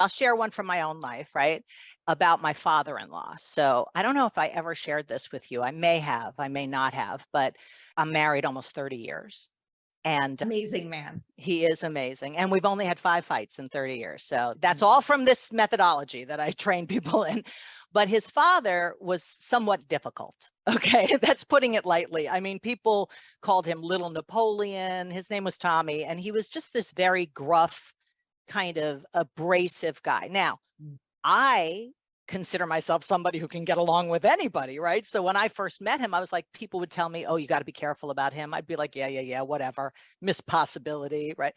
I'll share one from my own life, right? About my father-in-law. So I don't know if I ever shared this with you. I may have, I may not have, but I'm married almost 30 years. And Amazing man. he is amazing. And we've only had 5 fights in 30 years. So that's all from this methodology that I train people in. But his father was somewhat difficult. Okay. That's putting it lightly. I mean, people called him Little Napoleon. His name was Tommy. And he was just this very gruff, kind of abrasive guy. Now, I consider myself somebody who can get along with anybody, right? So when I first met him, I was like, people would tell me, oh, you got to be careful about him. I'd be like, yeah, whatever, miss possibility, right?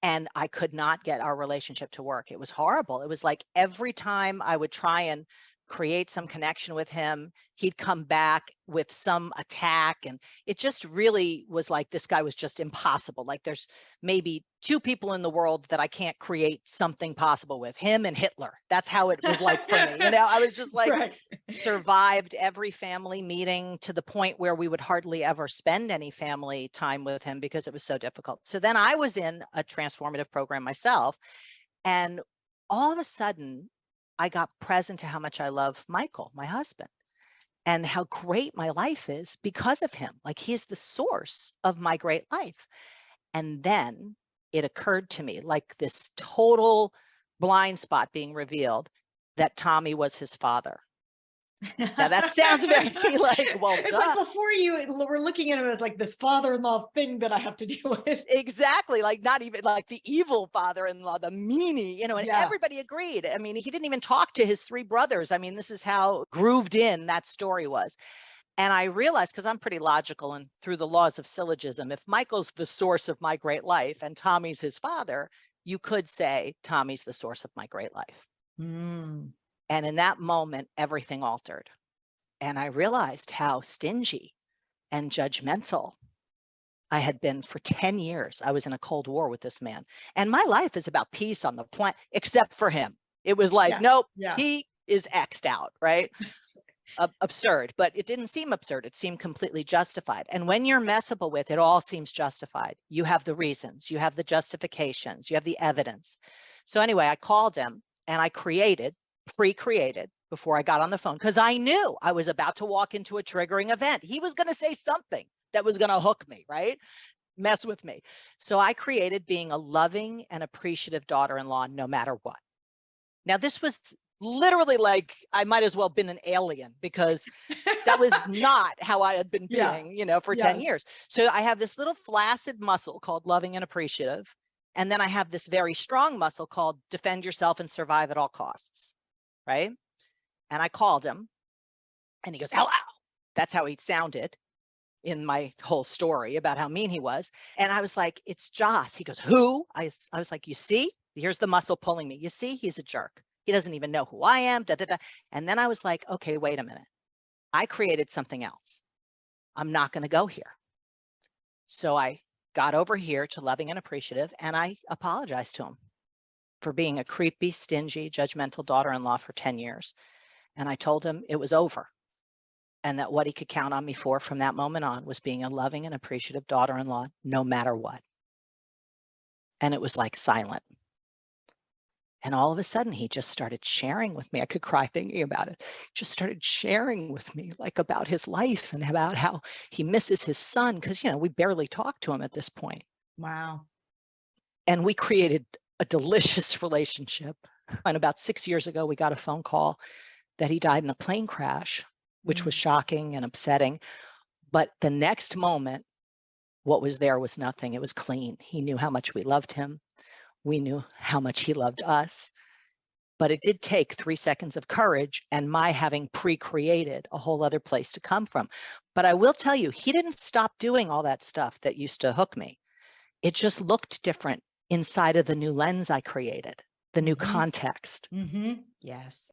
And I could not get our relationship to work. It was horrible. It was like every time I would try and create some connection with him, he'd come back with some attack. And it just really was like, this guy was just impossible. Like there's maybe 2 people in the world that I can't create something possible with, him and Hitler. That's how it was like for me. I was just like, Right. survived every family meeting to the point where we would hardly ever spend any family time with him because it was so difficult. So then I was in a transformative program myself. And all of a sudden, I got present to how much I love Michael, my husband, and how great my life is because of him. Like he's the source of my great life. And then it occurred to me, like this total blind spot being revealed, that Tommy was his father. Now that sounds very like, well, It's duh. like before you were looking at him as like this father-in-law thing that I have to deal with. Exactly. Like not even like the evil father-in-law, the meanie, and Yeah. everybody agreed. I mean, he didn't even talk to his 3 brothers. I mean, this is how grooved in that story was. And I realized, because I'm pretty logical and through the laws of syllogism, if Michael's the source of my great life and Tommy's his father, you could say Tommy's the source of my great life. Mm. And in that moment, everything altered. And I realized how stingy and judgmental I had been for 10 years. I was in a Cold War with this man. And my life is about peace on the planet, except for him. It was like, Yeah. nope, Yeah. he is X'd out, right? Absurd, but it didn't seem absurd. It seemed completely justified. And when you're messable with, it all seems justified. You have the reasons, you have the justifications, you have the evidence. So anyway, I called him and I pre-created before I got on the phone, because I knew I was about to walk into a triggering event. He was going to say something that was going to hook me, right? Mess with me. So I created being a loving and appreciative daughter-in-law no matter what. Now, this was literally like I might as well have been an alien, because that was not how I had been Yeah. being, for 10 Yes. years. So I have this little flaccid muscle called loving and appreciative. And then I have this very strong muscle called defend yourself and survive at all costs. Right. And I called him and he goes, hello. That's how he sounded in my whole story about how mean he was. And I was like, it's Joss. He goes, who? I was like, you see, here's the muscle pulling me. You see, he's a jerk. He doesn't even know who I am. Da, da, da. And then I was like, okay, wait a minute. I created something else. I'm not going to go here. So I got over here to loving and appreciative, and I apologized to him for being a creepy, stingy, judgmental daughter-in-law for 10 years. And I told him it was over, and that what he could count on me for from that moment on was being a loving and appreciative daughter-in-law, no matter what. And it was like silent. And all of a sudden, he just started sharing with me. I could cry thinking about it. Just started sharing with me, like, about his life and about how he misses his son, because, we barely talked to him at this point. Wow. And we created a delicious relationship. And about 6 years ago, we got a phone call that he died in a plane crash, which was shocking and upsetting. But the next moment, what was there was nothing. It was clean. He knew how much we loved him. We knew how much he loved us. But it did take 3 seconds of courage and my having pre-created a whole other place to come from. But I will tell you, he didn't stop doing all that stuff that used to hook me. It just looked different inside of the new lens I created, the new context. Yes.